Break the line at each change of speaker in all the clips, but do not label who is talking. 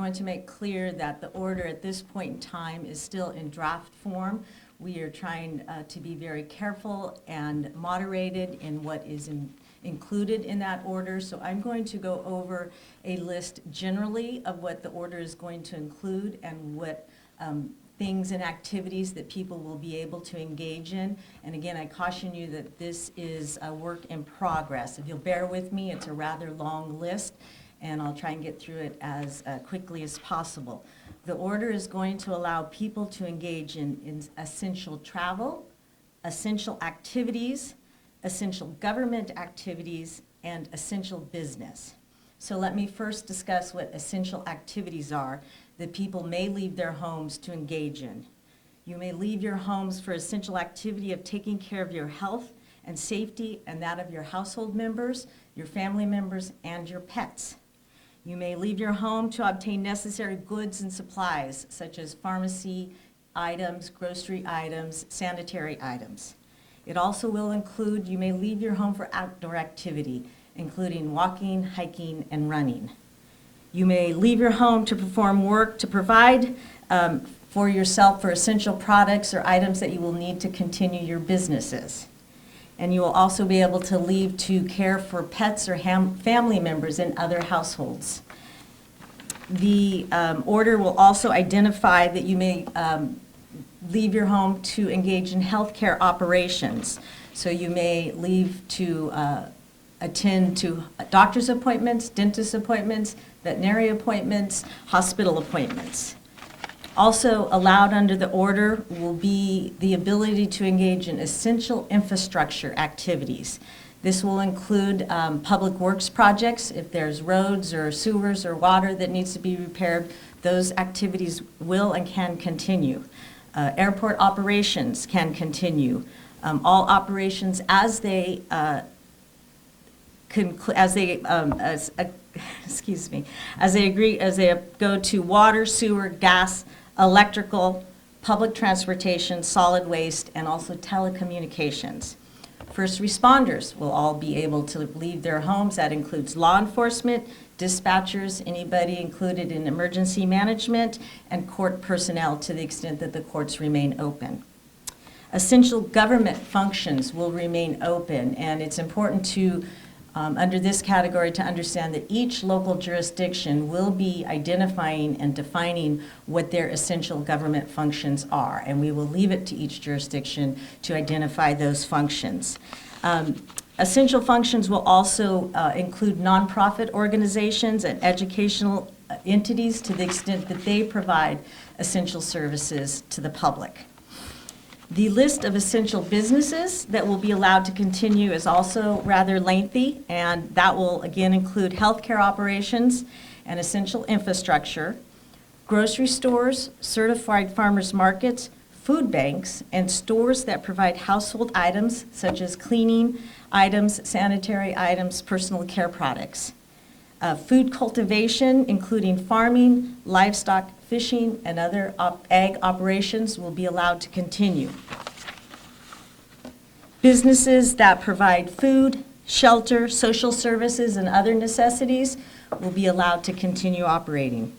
want to make clear that the order at this point in time is still in draft form. We are trying to be very careful and moderated in what is included in that order. So I'm going to go over a list generally of what the order is going to include and what things and activities that people will be able to engage in. And again, I caution you that this is a work in progress. If you'll bear with me, it's a rather long list, and I'll try and get through it as quickly as possible. The order is going to allow people to engage in essential travel, essential activities, essential government activities, and essential business. So let me first discuss what essential activities are that people may leave their homes to engage in. You may leave your homes for essential activity of taking care of your health and safety and that of your household members, your family members, and your pets. You may leave your home to obtain necessary goods and supplies, such as pharmacy items, grocery items, sanitary items. It also will include, you may leave your home for outdoor activity, including walking, hiking, and running. You may leave your home to perform work to provide for yourself for essential products or items that you will need to continue your businesses. And you will also be able to leave to care for pets or family members in other households. The order will also identify that you may leave your home to engage in healthcare operations. So you may leave to attend to doctor's appointments, dentist appointments, veterinary appointments, hospital appointments. Also allowed under the order will be the ability to engage in essential infrastructure activities. This will include public works projects. If there's roads or sewers or water that needs to be repaired, those activities will and can continue. Airport operations can continue. All operations as they go to water, sewer, gas, electrical, public transportation, solid waste, and also telecommunications. First responders will all be able to leave their homes. That includes law enforcement, dispatchers, anybody included in emergency management, and court personnel to the extent that the courts remain open. Essential government functions will remain open, and it's important to under this category to understand that each local jurisdiction will be identifying and defining what their essential government functions are, and we will leave it to each jurisdiction to identify those functions. Essential functions will also include nonprofit organizations and educational entities to the extent that they provide essential services to the public. The list of essential businesses that will be allowed to continue is also rather lengthy, and that will again include healthcare operations and essential infrastructure, grocery stores, certified farmers markets, food banks, and stores that provide household items such as cleaning items, sanitary items, personal care products. Food cultivation, including farming, livestock, fishing, and other ag operations will be allowed to continue. Businesses that provide food, shelter, social services, and other necessities will be allowed to continue operating.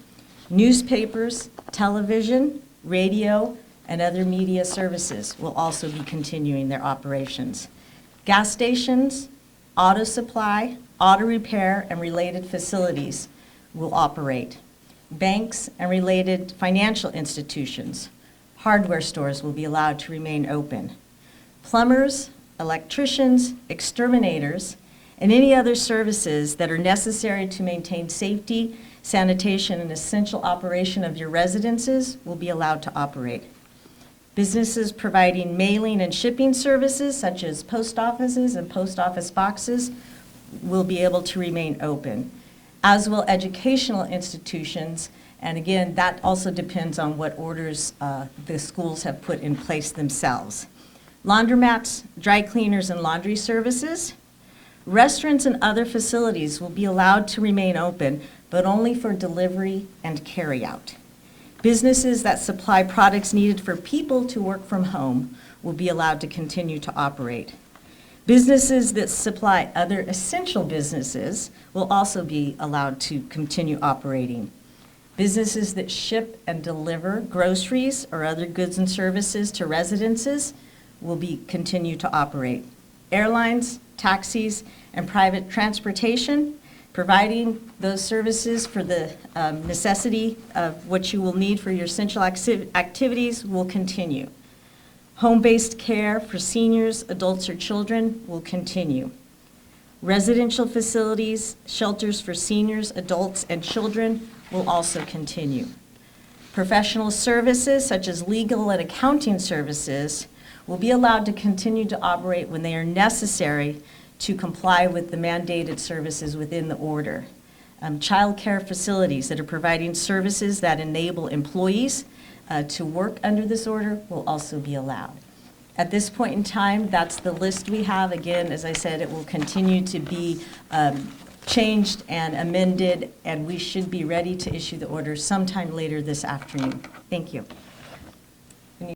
Newspapers, television, radio, and other media services will also be continuing their operations. Gas stations, auto supply, auto repair, and related facilities will operate. Banks and related financial institutions, hardware stores will be allowed to remain open. Plumbers, electricians, exterminators, and any other services that are necessary to maintain safety, sanitation, and essential operation of your residences will be allowed to operate. Businesses providing mailing and shipping services, such as post offices and post office boxes, will be able to remain open, as will educational institutions. And again, that also depends on what orders the schools have put in place themselves. Laundromats, dry cleaners, and laundry services. Restaurants and other facilities will be allowed to remain open, but only for delivery and carryout. Businesses that supply products needed for people to work from home will be allowed to continue to operate. Businesses that supply other essential businesses will also be allowed to continue operating. Businesses that ship and deliver groceries or other goods and services to residences will continue to operate. Airlines, taxis, and private transportation, providing those services for the necessity of what you will need for your essential activities will continue. Home-based care for seniors, adults, or children will continue. Residential facilities, shelters for seniors, adults, and children will also continue. Professional services such as legal and accounting services will be allowed to continue to operate when they are necessary to comply with the mandated services within the order. Child care facilities that are providing services that enable employees to work under this order will also be allowed. At this point in time, that's the list we have. Again, as I said, it will continue to be changed and amended, and we should be ready to issue the order sometime later this afternoon. Thank you.